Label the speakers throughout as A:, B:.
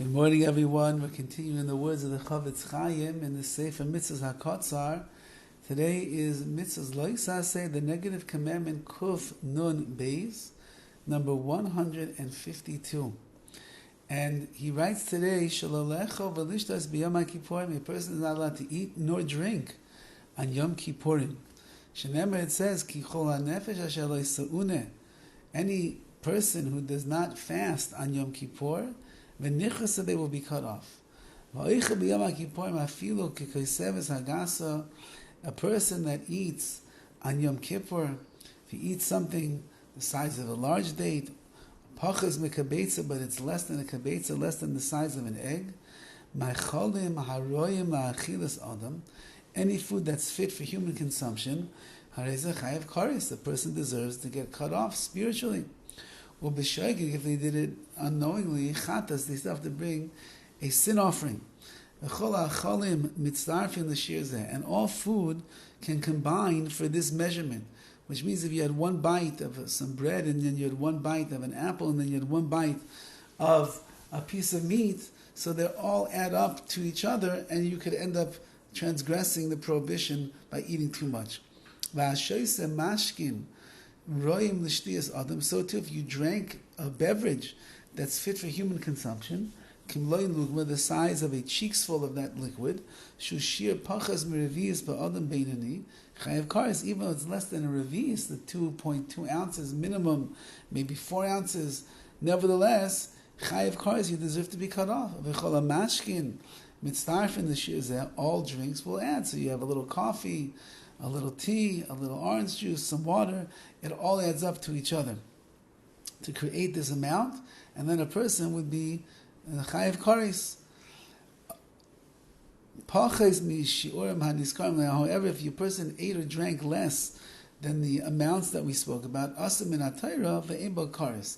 A: Good morning, everyone. We're continuing the words of the Horowitz in the Sefer HaMitzvos. Today is Mitzvah's Loisase, the negative commandment Kuf Nun Beis, number 152. And he writes today, Shalalecho v'lishtas b'Yom Kippurim. A person is not allowed to eat nor drink on Yom Kippurim. Shenemer, it says, Ki chol hanefesh asher lo yisauneh. Any person who does not fast on Yom Kippur, v'nichas, they will be cut off. V'oicha b'Yom Kippurim afilu k'koseves hagasa. A person that eats on Yom Kippur, if he eats something the size of a large date, pachas mekabetza, but it's less than a kabetza, less than the size of an egg, ma'cholim haroyim la'achilas adam, any food that's fit for human consumption, hareza chayav kares, the person deserves to get cut off spiritually. Or b'shoigig, if they did it unknowingly, chatas, they still have to bring a sin offering. And all food can combine for this measurement, which means if you had one bite of some bread and then you had one bite of an apple and then you had one bite of a piece of meat, so they all add up to each other and you could end up transgressing the prohibition by eating too much. So too, if you drank a beverage that's fit for human consumption, the size of a cheeksful of that liquid, even though it's less than a revius, the 2.2 ounces minimum, maybe 4 ounces, nevertheless, chayav kares, you deserve to be cut off. All drinks will add. So you have a little coffee, a little tea, a little orange juice, some water, it all adds up to each other to create this amount, and then a person would be chayav kares. However, if your person ate or drank less than the amounts that we spoke about,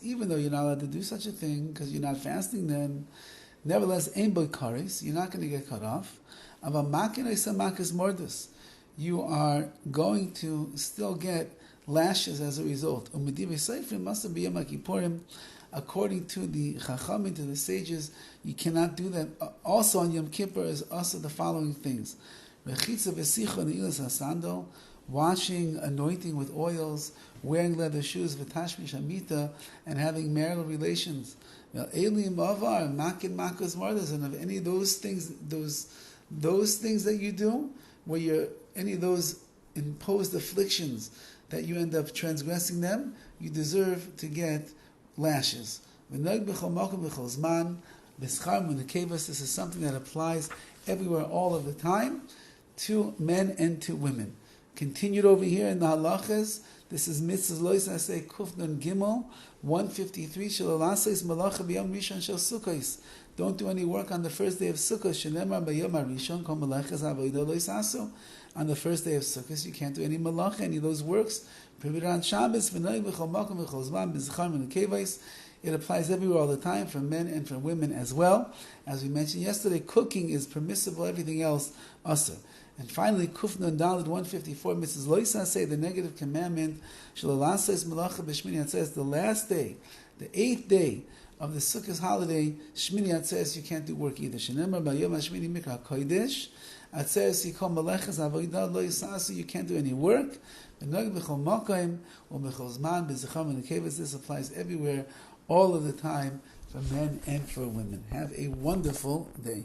A: even though you're not allowed to do such a thing because you're not fasting, then nevertheless, you're not going to get cut off. You are going to still get lashes as a result. According to the Chachamim, to the sages, you cannot do that. Also on Yom Kippur is also the following things: washing, anointing with oils, wearing leather shoes, and having marital relations. And of any of those things, those things that you do, where you're any of those imposed afflictions that you end up transgressing them, you deserve to get lashes. This is something that applies everywhere, all of the time, to men and to women. Continued over here in the halachas, this is Mitzvah's Loisase Kuf Nun Gimel 153. Shalalasais Malacha B'Yom Rishon Shel Sukkos. Don't do any work on the first day of Sukkos. Shenemar B'Yom Rishon Kol Malachas Avodah Loisasu. On the first day of Sukkos, you can't do any malacha, any of those works. It applies everywhere all the time, for men and for women as well. As we mentioned yesterday, cooking is permissible, everything else asur. And finally, Kuf Nun Daled 154, Mrs. Loisa say the negative commandment, Shalalasais Malacha B'Shmini Atzeres, the last day, the 8th day of the Sukkot holiday, Shmini Atzeres, you can't do work either. Shenemar B'Yom HaShmini Mikra Kodesh, Atzeres Yikol Malachas Avodah Lo Yisasu, you can't do any work. This applies everywhere, all of the time, for men and for women. Have a wonderful day.